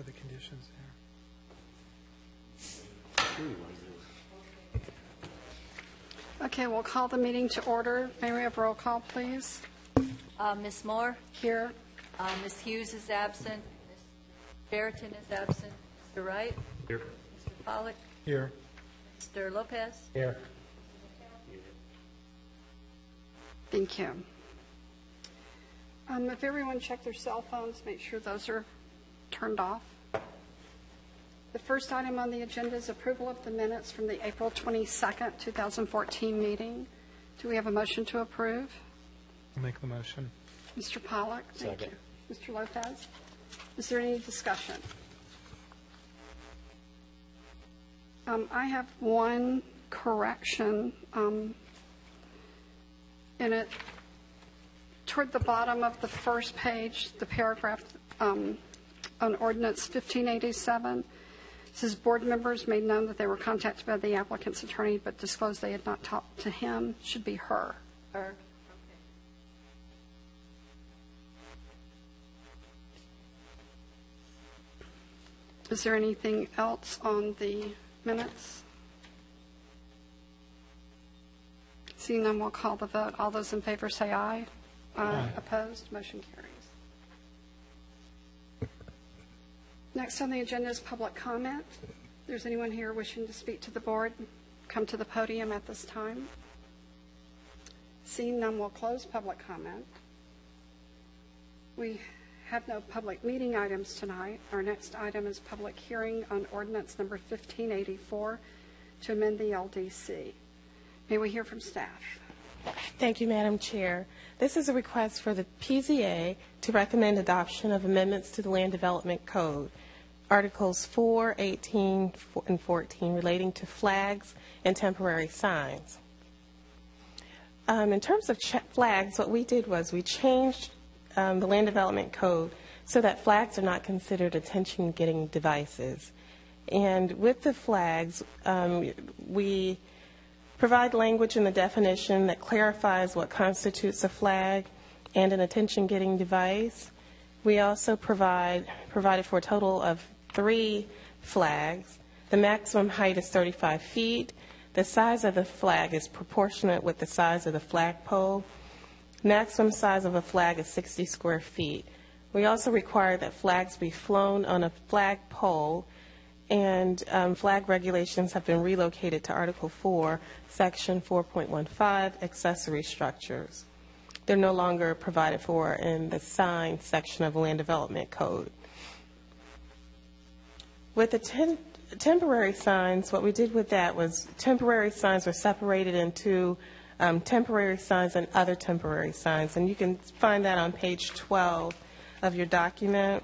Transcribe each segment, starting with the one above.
are the conditions there? Okay, we'll call the meeting to order. May we have roll call, please? Ms. Moore? Here. Ms. Hughes is absent. Ms. Sheraton is absent. Mr. Wright? Here. Mr. Pollack? Here. Mr. Lopez? Here. Thank you. If everyone check their cell phones, make sure those are turned off. The first item on the agenda is approval of the minutes from the April 22nd, 2014 meeting. Do we have a motion to approve? I'll make the motion. Mr. Pollack, thank you. Mr. Lopez, is there any discussion? I have one correction in it. Toward the bottom of the first page, the paragraph on Ordinance 1587 says board members made known that they were contacted by the applicant's attorney but disclosed they had not talked to him. Should be her. Her. Is there anything else on the minutes? Seeing none, we'll call the vote. All those in favor say aye. Aye. Opposed? Motion carries. Next on the agenda is public comment. If there's anyone here wishing to speak to the board, come to the podium at this time. Seeing none, we'll close public comment. We have no public meeting items tonight. Our next item is public hearing on ordinance number 1584 to amend the LDC. May we hear from staff? Thank you, Madam Chair. This is a request for the PZA to recommend adoption of amendments to the Land Development Code, Articles 4, 18, and 14, relating to flags and temporary signs. In terms of flags, what we did was we changed the Land Development Code so that flags are not considered attention-getting devices. And with the flags, we provide language in the definition that clarifies what constitutes a flag and an attention-getting device. We also provided for a total of 3 flags. The maximum height is 35 feet. The size of the flag is proportionate with the size of the flagpole. Maximum size of a flag is 60 square feet. We also require that flags be flown on a flagpole, and flag regulations have been relocated to Article 4, Section 4.15, accessory structures. They're no longer provided for in the sign section of the Land Development Code. With the temporary signs, what we did with that was temporary signs were separated into temporary signs and other temporary signs, and you can find that on page 12 of your document.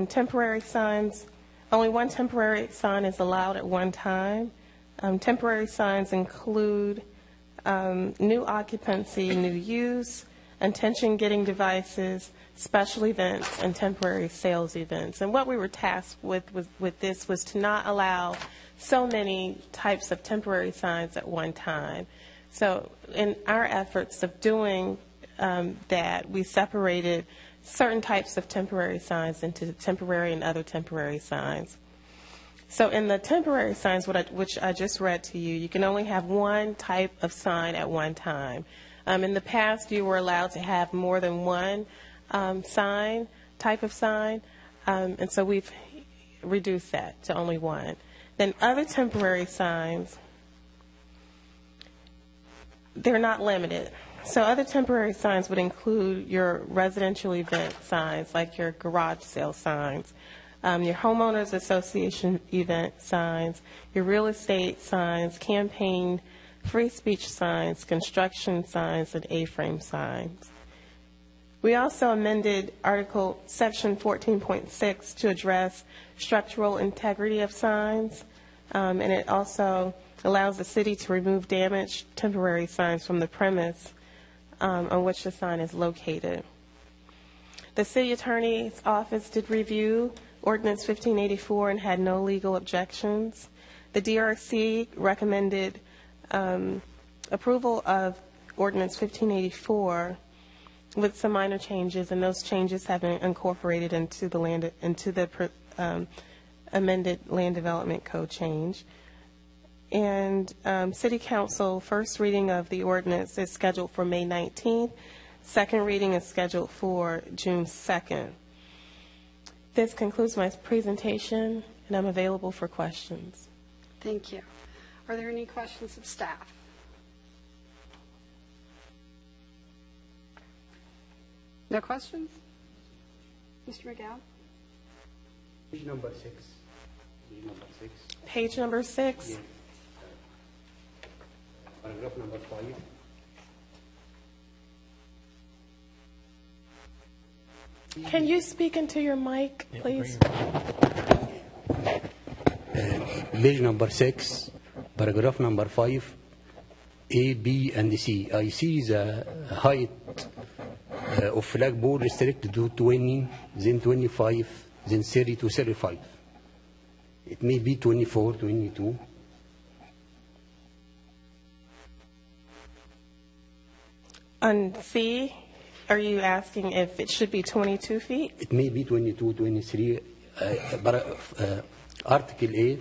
Temporary signs, only one temporary sign is allowed at one time. Temporary signs include new occupancy, new use, attention-getting devices, special events, and temporary sales events. And what we were tasked with this was to not allow so many types of temporary signs at one time. So in our efforts of doing that, we separated certain types of temporary signs into temporary and other temporary signs. So in the temporary signs, which I just read to you, you can only have one type of sign at one time. In the past, you were allowed to have more than one type of sign, and so we've reduced that to only one. Then other temporary signs, they're not limited. So other temporary signs would include your residential event signs, like your garage sale signs, your homeowners association event signs, your real estate signs, campaign, free speech signs, construction signs, and A-frame signs. We also amended Section 14.6 to address structural integrity of signs, and it also allows the city to remove damaged temporary signs from the premise on which the sign is located. The city attorney's office did review Ordinance 1584 and had no legal objections. The DRC recommended approval of ordinance 1584 with some minor changes, and those changes have been incorporated into the amended land development code change. And City Council, first reading of the ordinance is scheduled for May 19th. Second reading is scheduled for June 2nd. This concludes my presentation, and I'm available for questions. Thank you. Are there any questions of staff? No questions? Mr. McGowan? Page number 6. Page number 6. Page number 6. Yes. Paragraph number 5. Can you speak into your mic, please? Page number 6, paragraph number 5, A, B, and C. I see the height of flagpole restricted to 20, then 25, then 30 to 35. It may be 24, 22. On C, are you asking if it should be 22 feet? It may be 22, 23. Article A,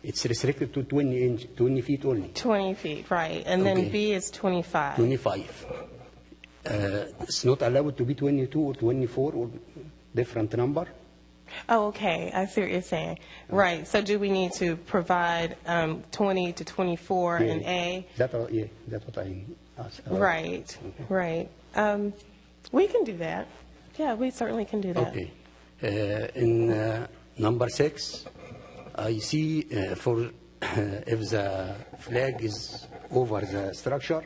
it's restricted to 20 feet only. 20 feet, right. And then Okay. B is 25. 25. It's not allowed to be 22 or 24 or different number. Oh, okay. I see what you're saying. Right. So do we need to provide 20 to 24 in A? That's what I asked. Right, right. We can do that. Yeah, we certainly can do that. Okay. In number 6, I see for if the flag is over the structure,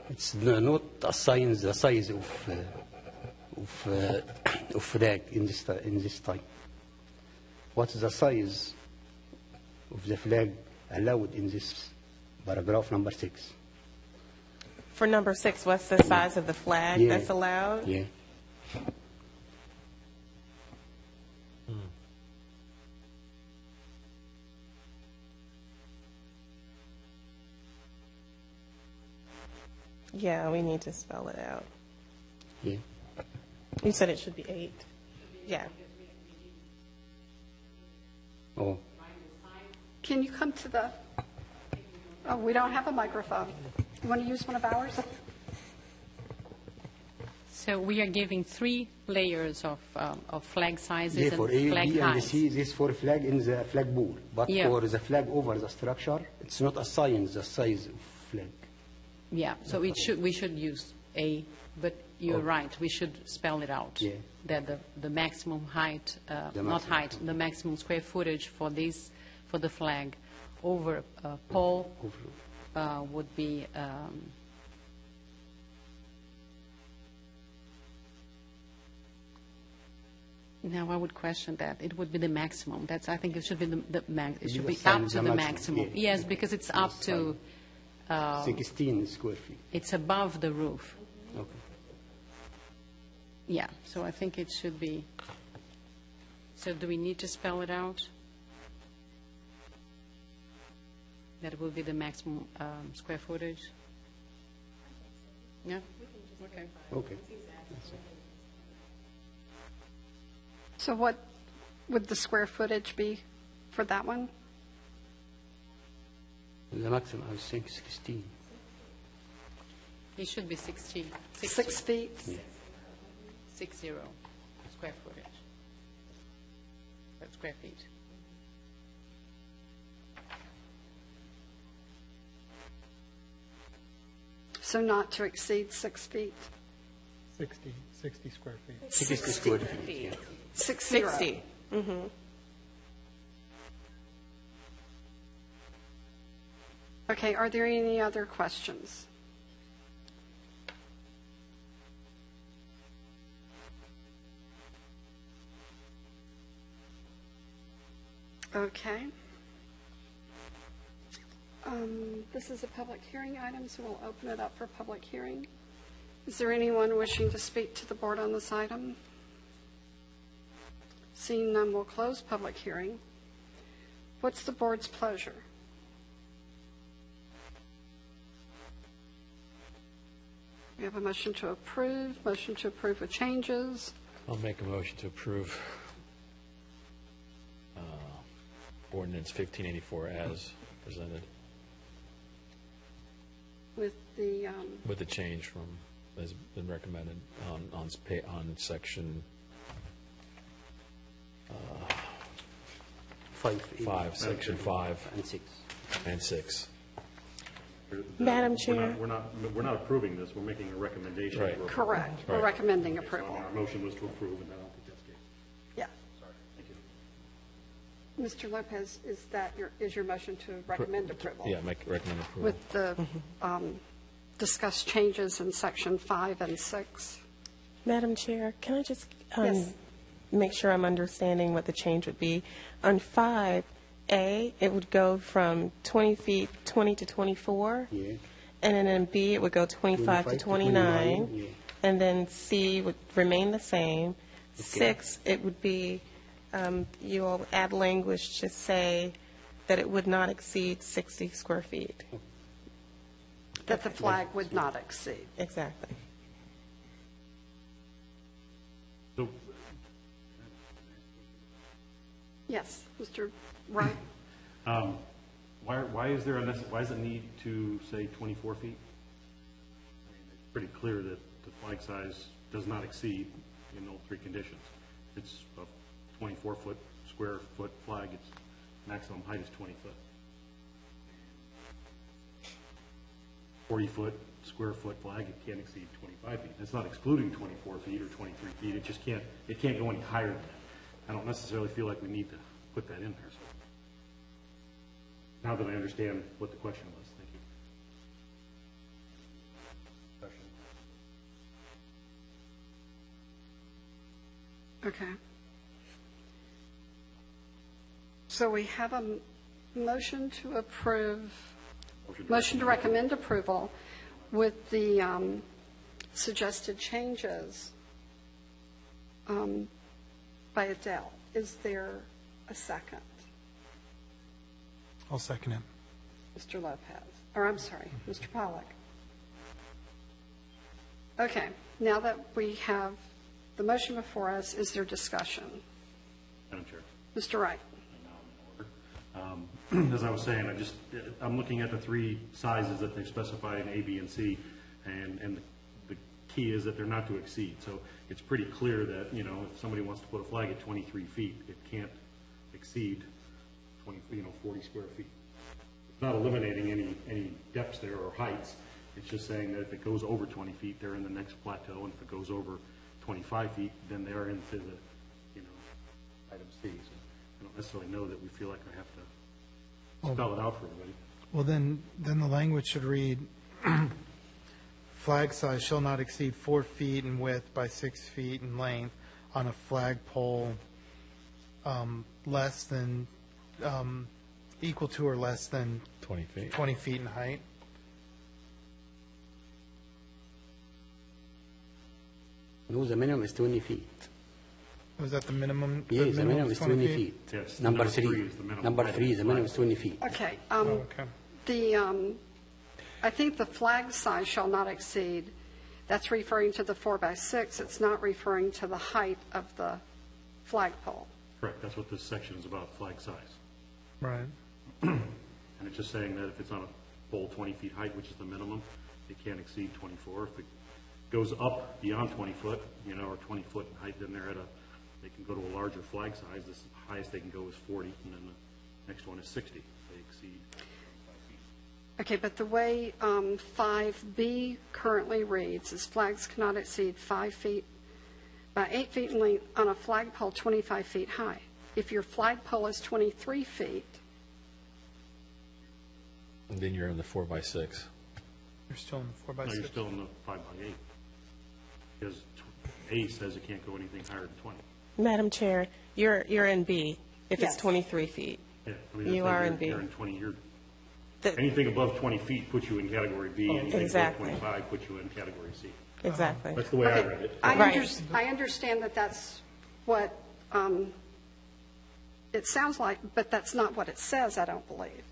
it's not assigned the size of flag in this time. What is the size of the flag allowed in this paragraph number 6? For number 6, what's the size of the flag Yeah. that's allowed? Yeah. Yeah, we need to spell it out. Yeah. You said it should be 8. Yeah. Oh. Can you come to the, oh, we don't have a microphone. You want to use one of ours? So we are giving 3 layers of flag sizes Yeah, and for A, flag B, and heights. C, this for flag in the flag pole. But Yeah. for the flag over the structure, it's not assigned the size of flag. Yeah, so we should use A, but you're right, we should spell it out. Yeah. That the maximum height, The not maximum. height, the maximum square footage for the flag over a pole would be, now I would question that. It would be the maximum. I think it should be it should be assigned up to the the maximum, maximum. yeah. Yes, because it's up to, 16 square feet. it's above the roof. Okay. Yeah, so I think it should be, so do we need to spell it out? That will be the maximum square footage? Yeah? Okay. Okay. So what would the square footage be for that one? The maximum, I think, 16. It should be 60. 6 feet? Yeah. 60 square footage. Square feet. So not to exceed 6 feet? 60 square feet. 60 square feet. Yeah. 60. 60. Okay, are there any other questions? Okay. This is a public hearing item, so we'll open it up for public hearing. Is there anyone wishing to speak to the board on this item? Seeing none, we'll close public hearing. What's the board's pleasure? We have a motion to approve with changes. I'll make a motion to approve ordinance 1584 as presented, With the, with the change from, has been recommended on section 5, section 5 and 6. and 6. Madam Chair. We're not approving this, we're making a recommendation. Right. correct, we're Right. recommending approval. Our motion was to approve, and I don't think that's the case. Yeah. Sorry, thank you. Mr. Lopez, is your motion to recommend approval? Yeah, recommend approval. With the discussed changes in section 5 and 6? Madam Chair, can I just Yes. make sure I'm understanding what the change would be? On 5A, it would go from 20 feet, 20 to 24. Yeah. And then in B, it would go 25 to 29. yeah. And then C would remain the same. 6, it would be, you'll add language to say that it would not exceed 60 square feet. That the flag would not exceed. Exactly. So, Yes, Mr. Wright? why is there why does it need to say 24 feet? I mean, it's pretty clear that the flag size does not exceed in all three conditions. It's a 24-foot, square foot flag, its maximum height is 20 foot. 40-foot, square foot flag, it can't exceed 25 feet. That's not excluding 24 feet or 23 feet, it can't go any higher than that. I don't necessarily feel like we need to put that in there, so. Now that I understand what the question was, thank you. Okay. So we have a motion to approve, motion to recommend approval with the suggested changes by Adele. Is there a second? I'll second it. Mr. Lopez, or I'm sorry, Mr. Pollack. Okay, now that we have the motion before us, is there discussion? Madam Chair. Mr. Wright? As I was saying, I'm looking at the three sizes that they've specified in A, B, and C, and the key is that they're not to exceed. So it's pretty clear that, if somebody wants to put a flag at 23 feet, it can't exceed 40 square feet. It's not eliminating any depths there or heights. It's just saying that if it goes over 20 feet, they're in the next plateau, and if it goes over 25 feet, then they're into the, item C. So I don't necessarily know that we feel like I have to spell it out for everybody. Well, then the language should read, flag size shall not exceed 4 feet in width by 6 feet in length on a flagpole less than, equal to or less than 20 feet. 20 feet in height. No, the minimum is 20 feet. Was that the minimum? Yes, the minimum is 20 feet. Yes, Number number 3 3. is the minimum Number height of 3, the the minimum flag. is 20 feet. Okay. Okay. I think the flag size shall not exceed, that's referring to the 4x6. It's not referring to the height of the flagpole. Correct, that's what this section is about, flag size. Right. And it's just saying that if it's on a pole 20 feet height, which is the minimum, it can't exceed 24. If it goes up beyond 20 foot, or 20 foot in height, then they can go to a larger flag size. The highest they can go is 40, and then the next one is 60. They exceed 5 feet. Okay, but the way 5B currently reads is flags cannot exceed 5 feet by 8 feet in length on a flagpole 25 feet high. If your flagpole is 23 feet, And then you're in the 4x6. You're still in the 4 by No, 6. you're still in the 5 by 8. Because A says it can't go anything higher than 20. Madam Chair, you're in B if Yes. it's 23 feet. Yeah, You that's are like in B. You're in 20, The- anything above 20 feet puts you in category B, anything above Exactly. 25 puts you in category C. Exactly. That's the way I okay, read it. Right. I understand that that's what it sounds like, but that's not what it says, I don't believe.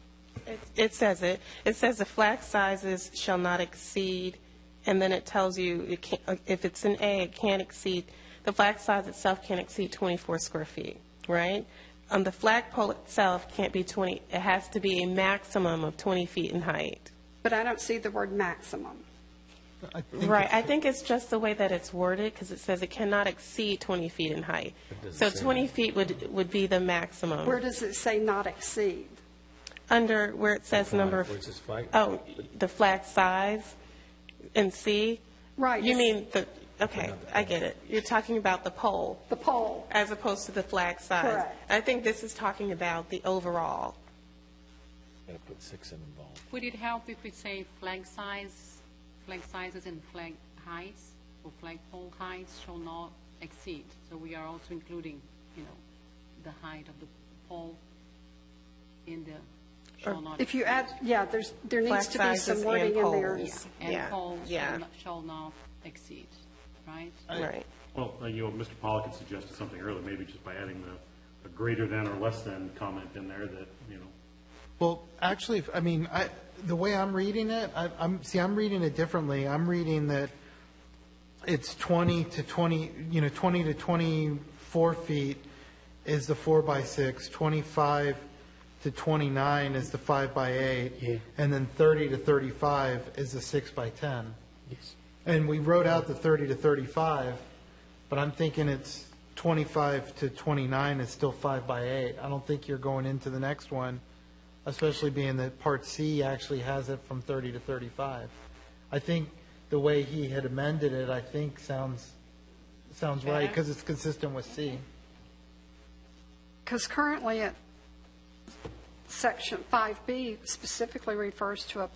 It says it. It says the flag sizes shall not exceed and then it tells you it can't, if it's an A, it can't exceed, the flag size itself can't exceed 24 square feet, right? The flagpole itself can't be 20, it has to be a maximum of 20 feet in height. But I don't see the word maximum. I think Right, it's- I think it's just the way that it's worded, because it says it cannot exceed 20 feet in height. So 20 feet would be the maximum. Where does it say not exceed? Under where it says number, Where it says flag? oh, the flag size in C? Right. You mean the, okay, I get it. You're talking about the pole The pole. as opposed to the flag size. Correct. I think this is talking about the overall. Got to put 6 in involved. Would it help if we say flag sizes and flag heights, or flagpole heights shall not exceed? So we are also including, the height of the pole in the shall not. If you add, yeah, there needs Flag to be sizes some and wording in there. poles. And Yeah, poles yeah. shall not exceed, right? Right. Well, Mr. Pollock had suggested something earlier, maybe just by adding the greater than or less than comment in there that, Well, actually, I mean, the way I'm reading it, I'm reading it differently. I'm reading that it's 20 to 24 feet is the 4x6, 25 to 29 is the 5x8, Yeah. and then 30 to 35 is the 6x10. Yes. And we wrote out the 30 to 35, but I'm thinking it's 25 to 29 is still 5x8. I don't think you're going into the next one, especially being that Part C actually has it from 30 to 35. I think the way he had amended it, I think sounds right, because it's consistent with C. Because currently at Section 5B specifically refers to a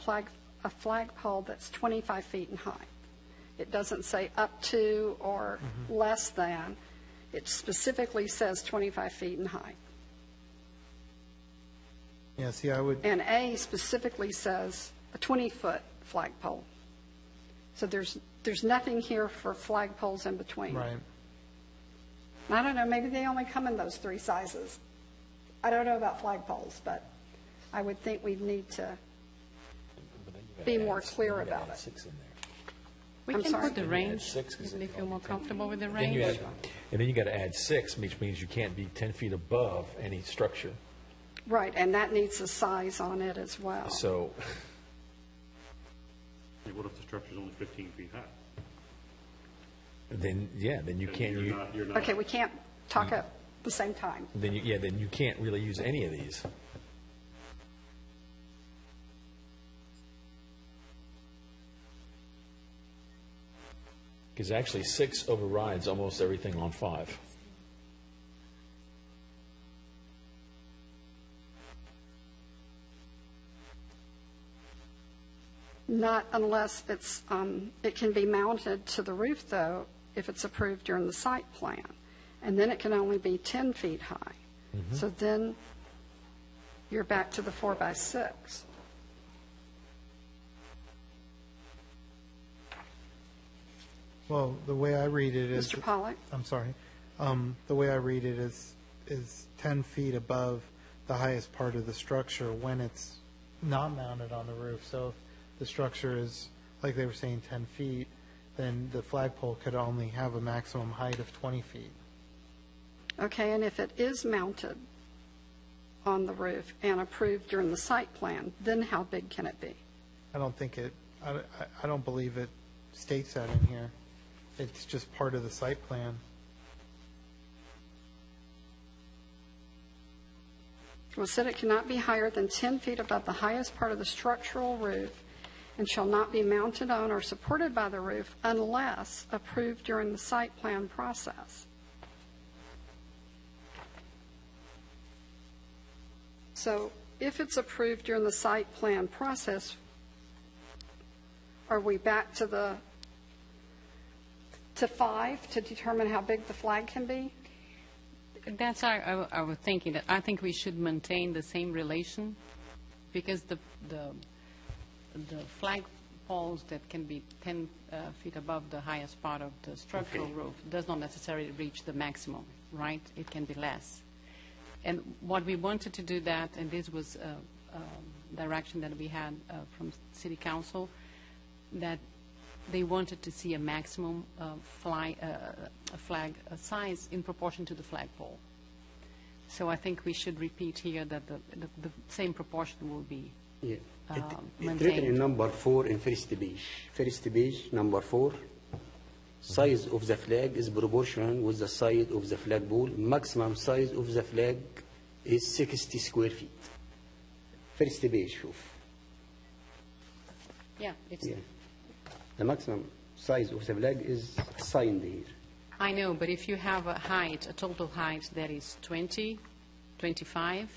flagpole that's 25 feet in height. It doesn't say up to or less than. It specifically says 25 feet in height. Yeah, see, I would, And A specifically says a 20-foot flagpole. So there's nothing here for flagpoles in between. right. I don't know, maybe they only come in those three sizes. I don't know about flagpoles, but I would think we'd need to But then you gotta be add more s- clear then you gotta about add it. 6 in there. We I'm can sorry? put the Then you add range, 6 'cause if it's you feel more comfortable with the Then you range. add, and then you got to add 6, which means you can't be 10 feet above any structure. Right, and that needs a size on it as well. So, what if the structure's only 15 feet high? then you can't, You're not. Okay, we can't talk at the same time. then you can't really use any of these. Because actually 6 overrides almost everything on 5. Not unless it's, it can be mounted to the roof, though, if it's approved during the site plan. And then it can only be 10 feet high. So then you're back to the 4x6. Well, the way I read it is. Mr. Pollack? I'm sorry. The way I read it is 10 feet above the highest part of the structure when it's not mounted on the roof. So if the structure is, like they were saying, 10 feet, then the flagpole could only have a maximum height of 20 feet. Okay, and if it is mounted on the roof and approved during the site plan, then how big can it be? I don't think it, I don't believe it states that in here. It's just part of the site plan. Well, it said it cannot be higher than 10 feet above the highest part of the structural roof and shall not be mounted on or supported by the roof unless approved during the site plan process. So if it's approved during the site plan process, are we back to 5 to determine how big the flag can be? That's I was thinking that I think we should maintain the same relation, because the flag poles that can be 10 feet above the highest part of the structural roof does not necessarily reach the maximum, right? It can be less. And what we wanted to do that, and this was direction that we had from City Council, that they wanted to see a maximum flag size in proportion to the flagpole. So I think we should repeat here that the same proportion will be Yeah. It's written in maintained. number 4 in first page. First page, number 4. Size of the flag is proportional with the size of the flagpole. Maximum size of the flag is 60 square feet. First page, شوف. Yeah, it's, Yeah. The maximum size of the flag is signed here. I know, but if you have a height, a total height that is 20, 25,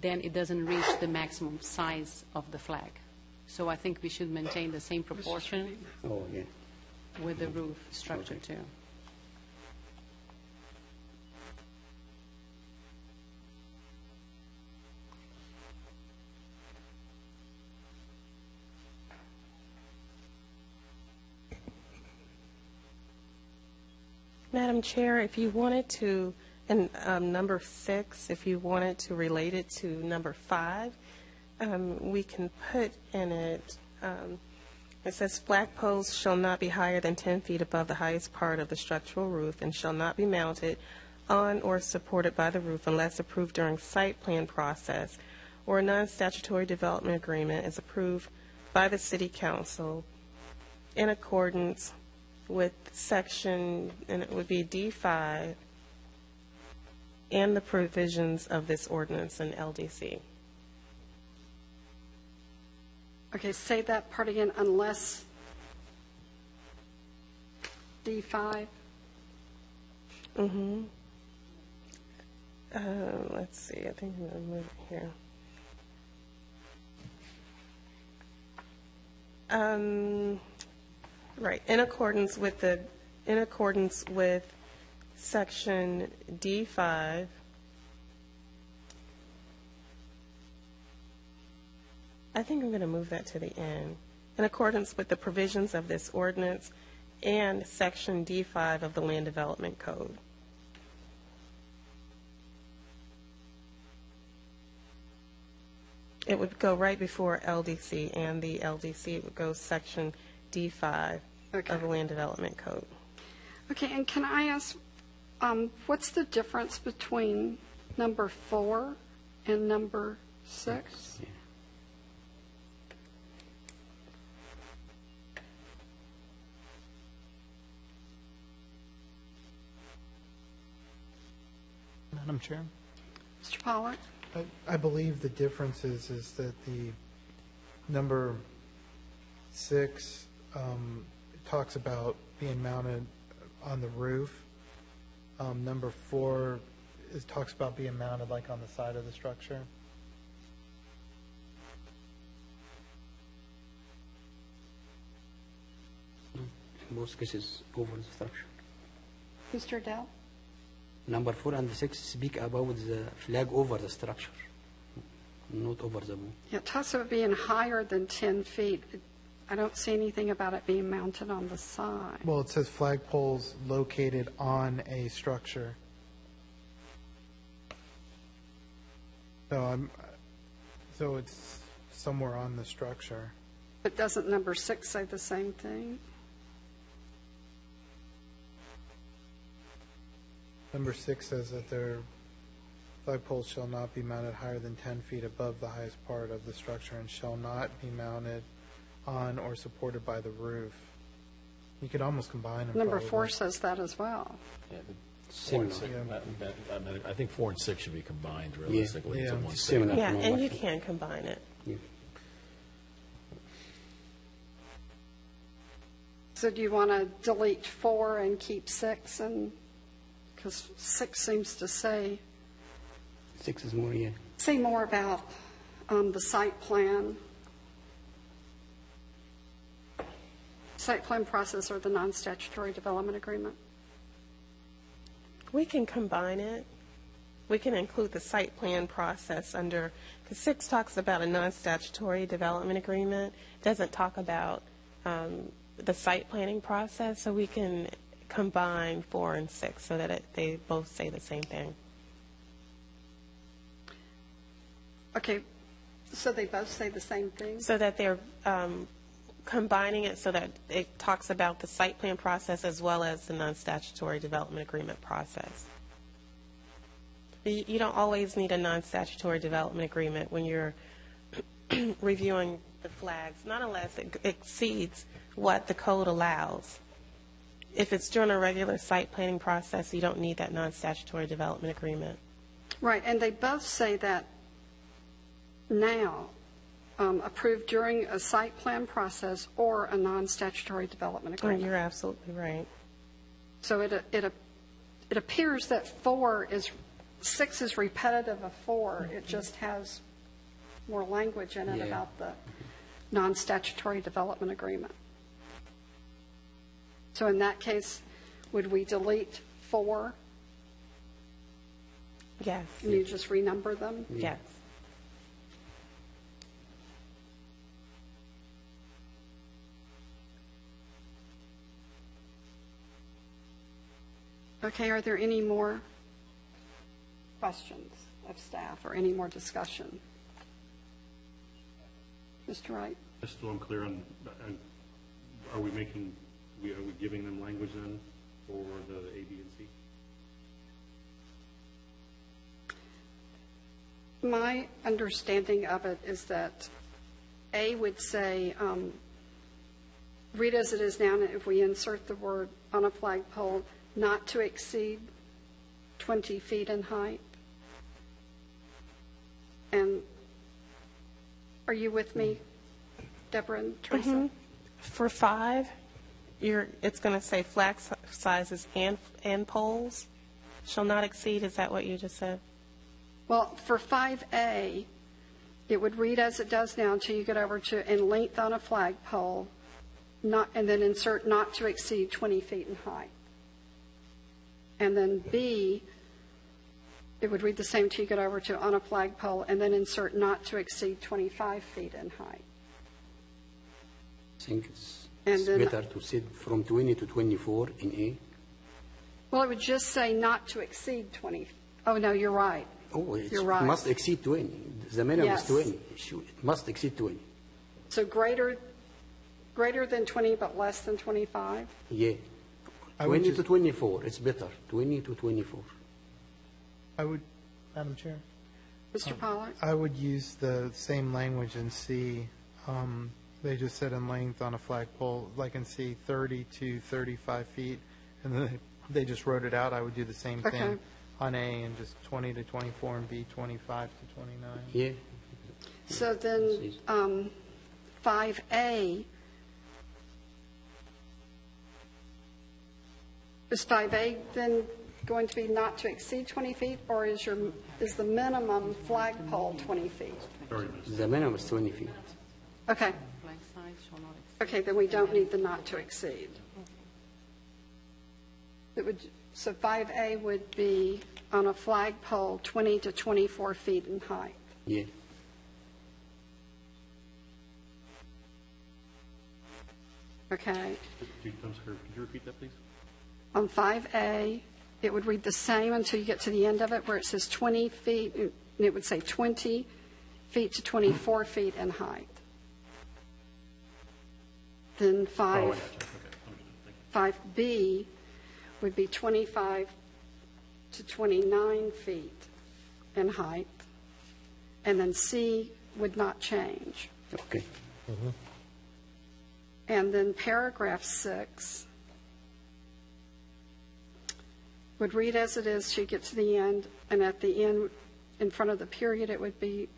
then it doesn't reach the maximum size of the flag. So I think we should maintain the same proportion Oh, yeah. with the roof structure too. Madam Chair, if you wanted to, and number 6, if you wanted to relate it to number 5, we can put in it, it says flagpoles shall not be higher than 10 feet above the highest part of the structural roof and shall not be mounted on or supported by the roof unless approved during site plan process or a non-statutory development agreement is approved by the City Council in accordance with section, and it would be D5, and the provisions of this ordinance in LDC. Okay, say that part again, unless D5. Let's see, I think I'm going to move it here. Right, in accordance with section D5, I think I'm going to move that to the end. In accordance with the provisions of this ordinance and section D5 of the Land Development Code. It would go right before LDC, and the LDC would go section D5 Okay. of the Land Development Code. Okay, and can I ask, what's the difference between number 4 and number 6? Yeah. Madam Chair? Mr. Pollak? I believe the difference is that the number 6 talks about being mounted on the roof. Number 4 talks about being mounted like on the side of the structure. In most cases, over the structure. Mr. Adele? Number 4 and 6 speak about the flag over the structure, not over the boom. Yeah, it talks about being higher than 10 feet. I don't see anything about it being mounted on the side. Well, it says flagpoles located on a structure. So it's somewhere on the structure. But doesn't number 6 say the same thing? Number 6 says that their flagpoles shall not be mounted higher than 10 feet above the highest part of the structure and shall not be mounted on or supported by the roof. You could almost combine them. Number probably. 4 says that as well. Yeah, but 4 and Similar. 6, I think 4 and 6 should be combined realistically into Yeah. one Similar. statement. Yeah, number and you 4. can combine it. Yeah. So do you want to delete 4 and keep 6? And because 6 seems to say 6 is more, yeah. more about the site plan process or the non-statutory development agreement. We can combine it. We can include the site plan process under, because 6 talks about a non-statutory development agreement, doesn't talk about the site planning process, so we can combine 4 and 6 so that they both say the same thing. Okay, so they both say the same thing? So that they're, combining it so that it talks about the site plan process as well as the non-statutory development agreement process. You don't always need a non-statutory development agreement when you're reviewing the flags, not unless it exceeds what the code allows. If it's during a regular site planning process, you don't need that non-statutory development agreement. Right, and they both say that now, approved during a site plan process or a non-statutory development Oh, agreement. you're absolutely right. So it appears that 6 is repetitive of 4. It just has more language in it Yeah. about the non-statutory development agreement. So in that case, would we delete 4 Yes, and you just renumber them? yes. Okay, are there any more questions of staff or any more discussion? Mr. Wright? Just so I'm clear on, are we giving them language then for the A, B, and C? My understanding of it is that A would say, read as it is now, and if we insert the word on a flagpole, not to exceed 20 feet in height. And are you with me, Deborah and Teresa? For 5, it's going to say flag sizes and poles shall not exceed. Is that what you just said? Well, for 5A, it would read as it does now until you get over to in length on a flagpole, and then insert not to exceed 20 feet in height. And then B, it would read the same till you get over to on a flagpole, and then insert not to exceed 25 feet in height. I think it's And then- better to say from 20 to 24 in A. Well, it would just say not to exceed 20. Oh, no, you're right. Oh, it You're right. must exceed 20. The minimum Yes. is 20. It must exceed 20. So greater than 20 but less than 25? Yeah. I would 20 to just- 24, it's better. 20 to 24. I would, Madam Chair, Mr. Pollard? I would use the same language in C. They just said in length on a flagpole, like in C, 30 to 35 feet, and then they just wrote it out. I would do the same Okay. thing on A and just 20 to 24 and B, 25 to 29. Yeah. So then 5A, is 5A then going to be not to exceed 20 feet, or is the minimum flagpole 20 feet? Sorry, Ms. The minimum is 20 feet. Okay, Flag size shall not exceed. okay, then we don't need the not to exceed. So 5A would be on a flagpole 20 to 24 feet in height. Yeah. Okay. I'm sorry, could you repeat that, please? On 5A, it would read the same until you get to the end of it, where it says 20 feet, and it would say 20 feet to 24 feet in height. Then Oh, I got you. Okay, understood. Thank you. 5B would be 25 to 29 feet in height, and then C would not change. Okay. And then paragraph 6 would read as it is till you get to the end, and at the end, in front of the period, it would be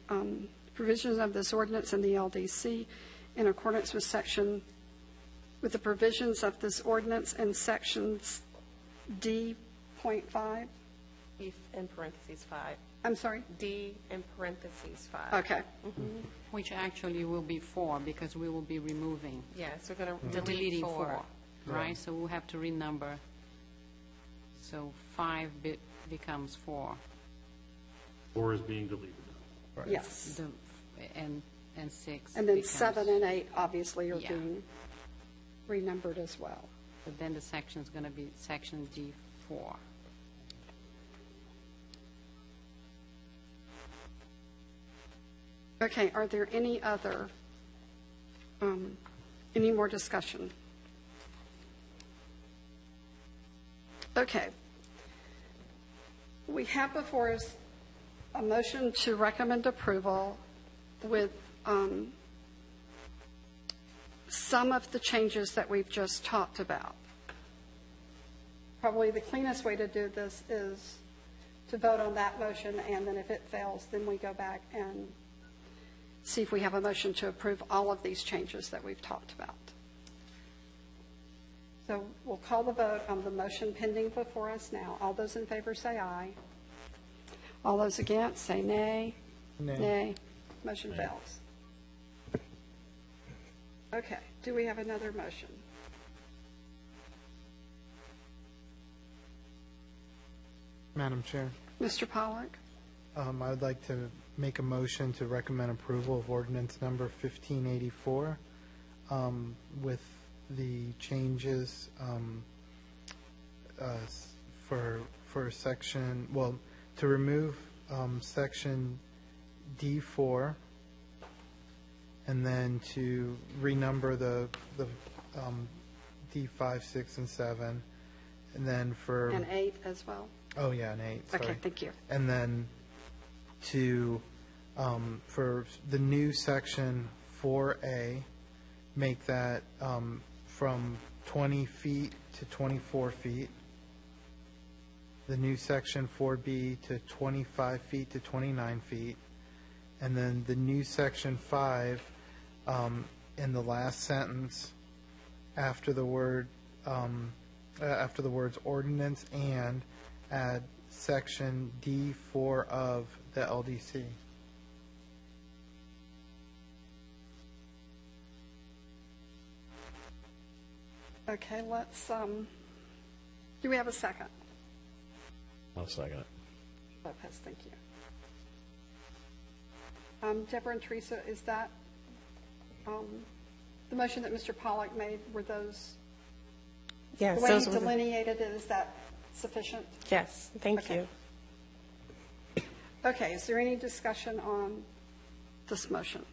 provisions of this ordinance and the LDC in accordance with the provisions of this ordinance and sections D.5. D in parentheses 5. I'm sorry? D in parentheses 5. Okay. Which actually will be 4, because we will be removing, Yes, we're going to deleting delete 4, right? So we'll have to renumber. So 5 becomes 4. 4 is being deleted. Yes. And 6 And then becomes- 7 and 8 obviously are Yeah. being renumbered as well. But then the section is going to be section D4. Okay, are there any other Any more discussion? Okay. We have before us a motion to recommend approval with some of the changes that we've just talked about. Probably the cleanest way to do this is to vote on that motion, and then if it fails, then we go back and see if we have a motion to approve all of these changes that we've talked about. So we'll call the vote on the motion pending before us now. All those in favor say aye. All those against say nay. Nay. Motion fails. Okay, do we have another motion? Madam Chair, Mr. Pollack? I would like to make a motion to recommend approval of ordinance number 1584 with the changes for section, well, to remove section D4 and then to renumber the D5, 6, and 7, and then for... And 8 as well? Oh, yeah, and 8, sorry. Okay, thank you. And then to, for the new section 4A, make that from 20 feet to 24 feet. The new section 4B to 25 feet to 29 feet. And then the new section 5, in the last sentence, after the word, after the words ordinance and, add section D4 of the LDC. Okay, let's, do we have a second? I'll second it. Lopez, thank you. Deborah and Teresa, is that the motion that Mr. Pollack made, were those, Yes, the way those you were the- delineated it, is that sufficient? Yes, thank Okay. you. Okay, is there any discussion on this motion?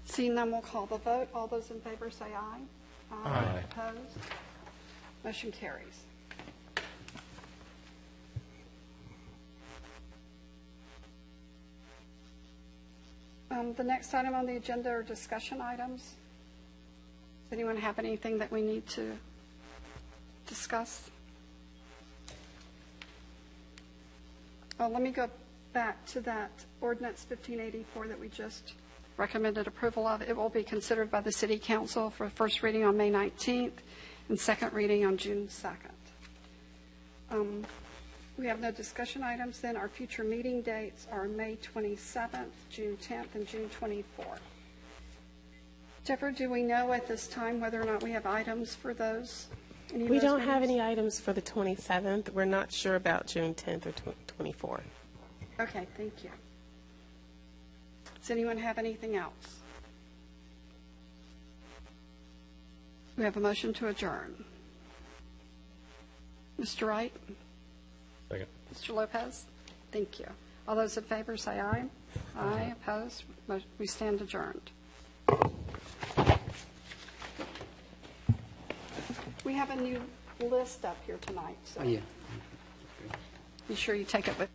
Seeing none, we'll call the vote. All those in favor say aye. Aye. Opposed? Motion carries. The next item on the agenda are discussion items. Does anyone have anything that we need to discuss? Let me go back to that ordinance 1584 that we just recommended approval of. It will be considered by the City Council for first reading on May 19th and second reading on June 2nd. We have no discussion items then. Our future meeting dates are May 27th, June 10th, and June 24th. Deborah, do we know at this time whether or not we have items for those? Any of We those don't have meetings? any items for the 27th. We're not sure about June 10th or 24th. Okay, thank you. Does anyone have anything else? We have a motion to adjourn. Mr. Wright? Second. Mr. Lopez? Thank you. All those in favor say aye. Aye. Opposed? We stand adjourned. We have a new list up here tonight, so Yeah. be sure you take it with